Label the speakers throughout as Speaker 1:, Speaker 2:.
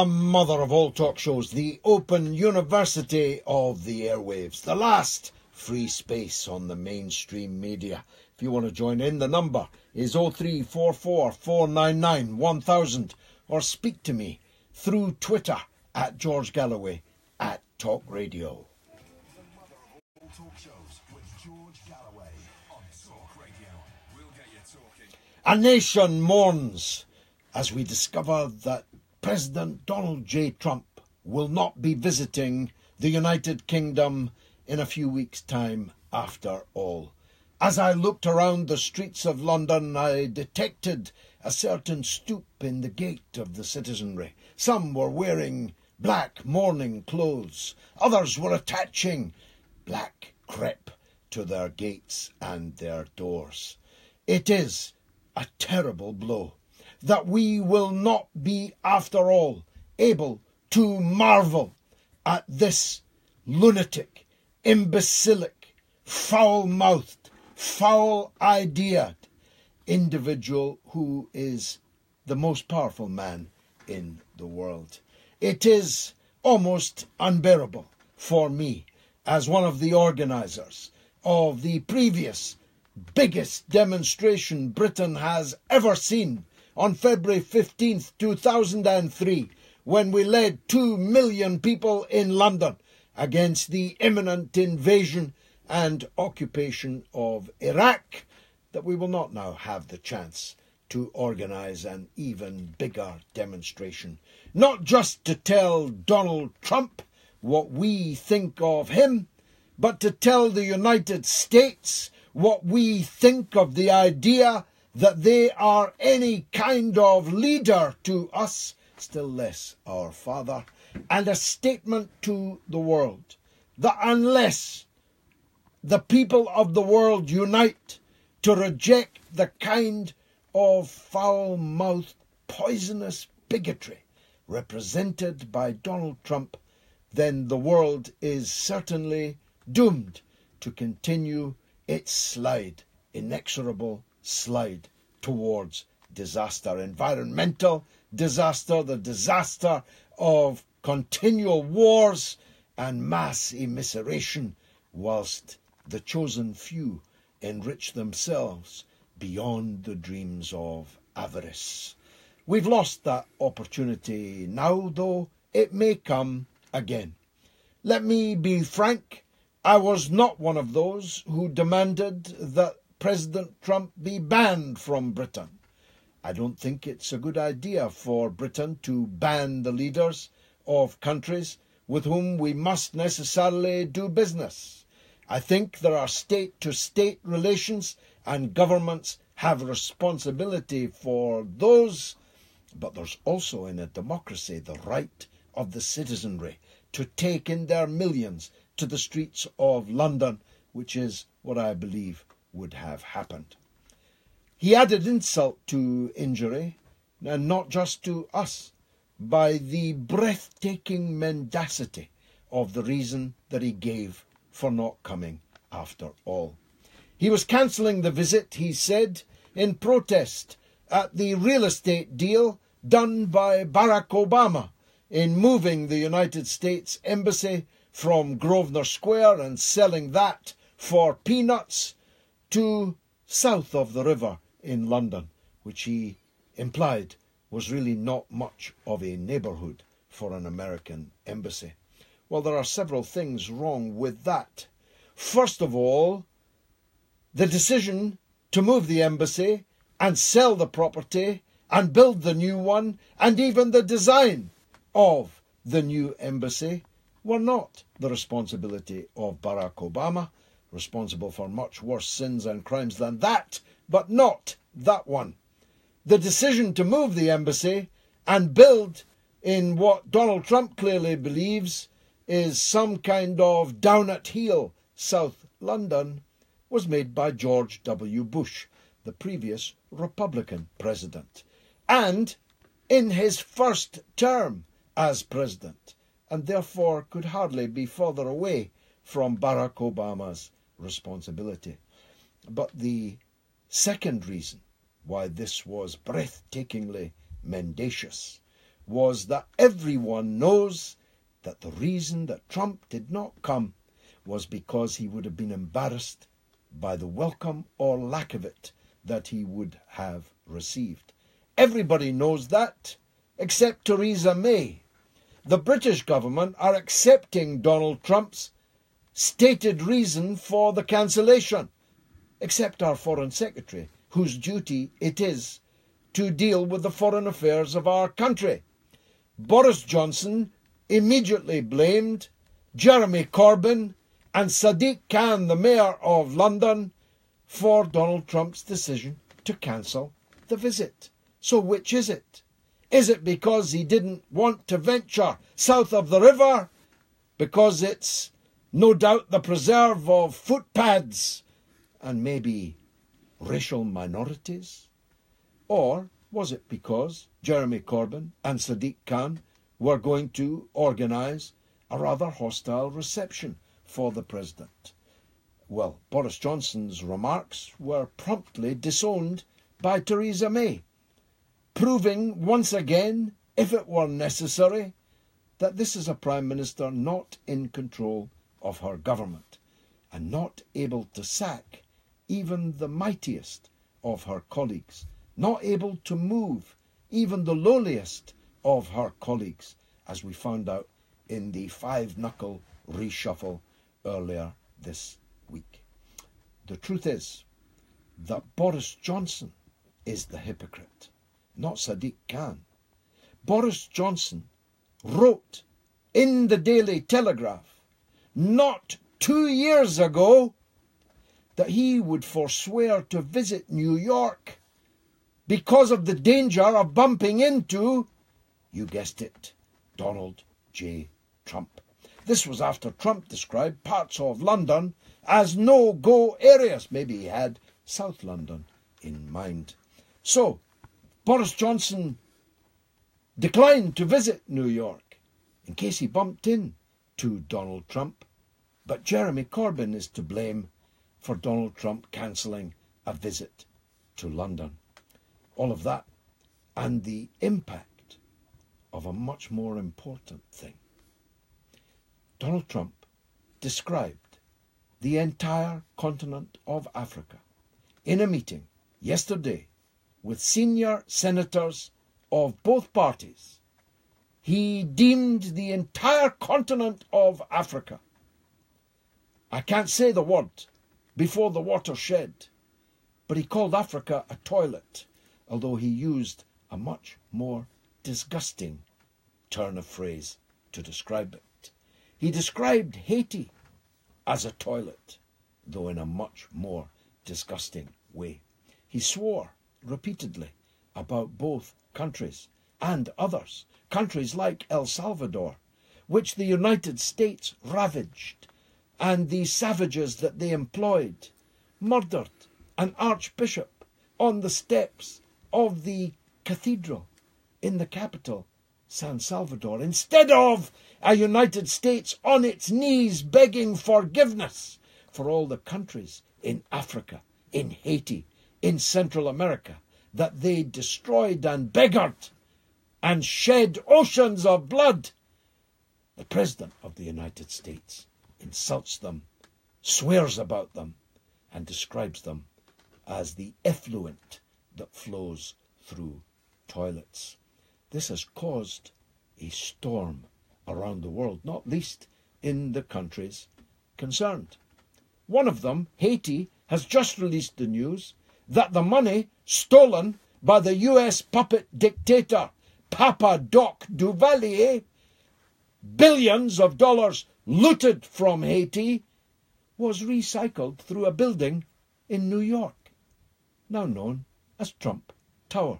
Speaker 1: Mother of All Talkshows, the open university of the airwaves, the last free space on the mainstream media. If you want to join in, the number is 0344 499 1000, or speak to me through Twitter at George Galloway at talkRADIO.
Speaker 2: The Mother of All Talkshows with George Galloway on talkRADIO. We'll get you talking.
Speaker 1: A nation mourns as we discover that President Donald J. Trump will not be visiting the United Kingdom in a few weeks' time after all. As I looked around the streets of London, I detected a certain stoop in the gait of the citizenry. Some were wearing black mourning clothes. Others were attaching black crepe to their gates and their doors. It is a terrible blow that we will not be, after all, able to marvel at this lunatic, imbecilic, foul-mouthed, foul-ideaed individual who is the most powerful man in the world. It is almost unbearable for me, as one of the organisers of the previous biggest demonstration Britain has ever seen, on February 15th, 2003, when we led 2 million people in London against the imminent invasion and occupation of Iraq, that we will not now have the chance to organise an even bigger demonstration. Not just to tell Donald Trump what we think of him, but to tell the United States what we think of the idea that they are any kind of leader to us, still less our father, and a statement to the world that unless the people of the world unite to reject the kind of foul-mouthed, poisonous bigotry represented by Donald Trump, then the world is certainly doomed to continue its slide, inexorable slide towards disaster, environmental disaster, the disaster of continual wars and mass immiseration, whilst the chosen few enrich themselves beyond the dreams of avarice. We've lost that opportunity now, though it may come again. Let me be frank, I was not one of those who demanded that President Trump be banned from Britain. I don't think it's a good idea for Britain to ban the leaders of countries with whom we must necessarily do business. I think there are state-to-state relations and governments have responsibility for those, but there's also in a democracy the right of the citizenry to take in their millions to the streets of London, which is what I believe would have happened. He added insult to injury, and not just to us, by the breathtaking mendacity of the reason that he gave for not coming after all. He was cancelling the visit, he said, in protest at the real estate deal done by Barack Obama in moving the United States Embassy from Grosvenor Square and selling that for peanuts to south of the river in London, which he implied was really not much of a neighbourhood for an American embassy. Well, there are several things wrong with that. First of all, the decision to move the embassy and sell the property and build the new one, and even the design of the new embassy, were not the responsibility of Barack Obama, responsible for much worse sins and crimes than that, but not that one. The decision to move the embassy and build in what Donald Trump clearly believes is some kind of down-at-heel South London was made by George W. Bush, the previous Republican president, and in his first term as president, and therefore could hardly be further away from Barack Obama's responsibility. But the second reason why this was breathtakingly mendacious was that everyone knows that the reason that Trump did not come was because he would have been embarrassed by the welcome or lack of it that he would have received. Everybody knows that, except Theresa May. The British government are accepting Donald Trump's stated reason for the cancellation, except our Foreign Secretary, whose duty it is to deal with the foreign affairs of our country. Boris Johnson immediately blamed Jeremy Corbyn and Sadiq Khan, the Mayor of London, for Donald Trump's decision to cancel the visit. So which is it? Is it because he didn't want to venture south of the river, because it's no doubt the preserve of footpads and maybe racial minorities? Or was it because Jeremy Corbyn and Sadiq Khan were going to organise a rather hostile reception for the president? Well, Boris Johnson's remarks were promptly disowned by Theresa May, proving once again, if it were necessary, that this is a Prime Minister not in control of her government and not able to sack even the mightiest of her colleagues, not able to move even the lowliest of her colleagues, as we found out in the five-knuckle reshuffle earlier this week. The truth is that Boris Johnson is the hypocrite, not Sadiq Khan. Boris Johnson wrote in the Daily Telegraph not 2 years ago that he would forswear to visit New York because of the danger of bumping into, you guessed it, Donald J. Trump. This was after Trump described parts of London as no-go areas. Maybe he had South London in mind. So, Boris Johnson declined to visit New York in case he bumped into Donald Trump. But Jeremy Corbyn is to blame for Donald Trump cancelling a visit to London. All of that and the impact of a much more important thing. Donald Trump described the entire continent of Africa in a meeting yesterday with senior senators of both parties. He deemed the entire continent of Africa, I can't say the word before the watershed, but he called Africa a toilet, although he used a much more disgusting turn of phrase to describe it. He described Haiti as a toilet, though in a much more disgusting way. He swore repeatedly about both countries and others, countries like El Salvador, which the United States ravaged, and the savages that they employed murdered an archbishop on the steps of the cathedral in the capital, San Salvador, instead of a United States on its knees begging forgiveness for all the countries in Africa, in Haiti, in Central America, that they destroyed and beggared and shed oceans of blood. The President of the United States insults them, swears about them, and describes them as the effluent that flows through toilets. This has caused a storm around the world, not least in the countries concerned. One of them, Haiti, has just released the news that the money stolen by the US puppet dictator Papa Doc Duvalier, billions of dollars looted from Haiti, was recycled through a building in New York, now known as Trump Tower.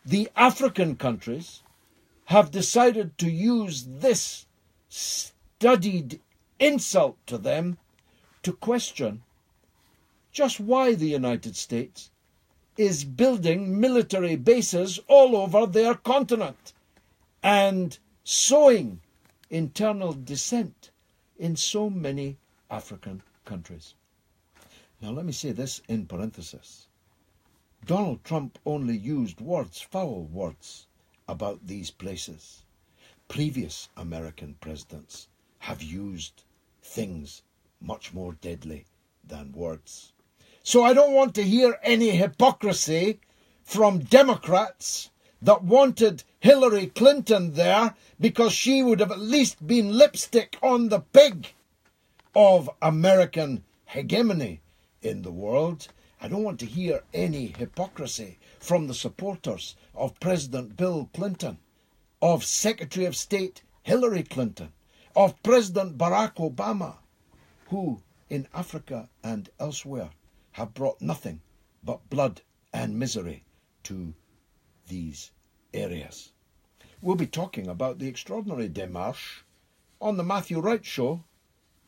Speaker 1: The African countries have decided to use this studied insult to them to question just why the United States is building military bases all over their continent and sowing internal dissent in so many African countries. Now let me say this in parenthesis. Donald Trump only used words, foul words, about these places. Previous American presidents have used things much more deadly than words. So I don't want to hear any hypocrisy from Democrats that wanted Hillary Clinton there because she would have at least been lipstick on the pig of American hegemony in the world. I don't want to hear any hypocrisy from the supporters of President Bill Clinton, of Secretary of State Hillary Clinton, of President Barack Obama, who in Africa and elsewhere have brought nothing but blood and misery to these areas. We'll be talking about the extraordinary démarche on the Matthew Wright Show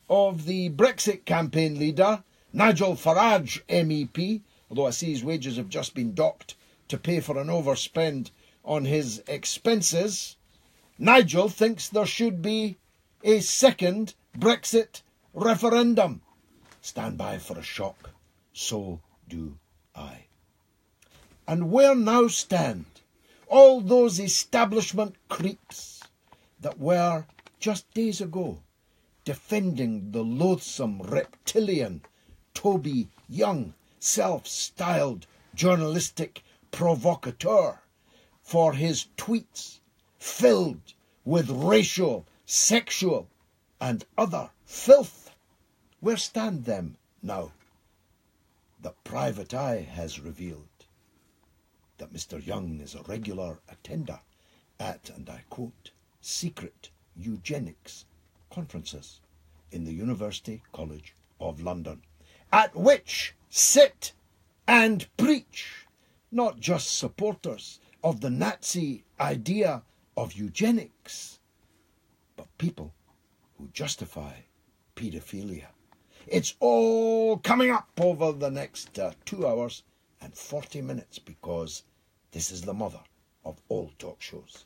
Speaker 1: of the Brexit campaign leader, Nigel Farage MEP, although I see his wages have just been docked to pay for an overspend on his expenses. Nigel thinks there should be a second Brexit referendum. Stand by for a shock. So do I. And where now stand all those establishment creeps that were just days ago defending the loathsome reptilian Toby Young, self-styled journalistic provocateur, for his tweets filled with racial, sexual and other filth? Where stand them now? The Private Eye has revealed that Mr. Young is a regular attender at, and I quote, secret eugenics conferences in the University College of London, at which sit and preach not just supporters of the Nazi idea of eugenics, but people who justify paedophilia. It's all coming up over the next 2 hours and 40 minutes, because this is the mother of all talk shows.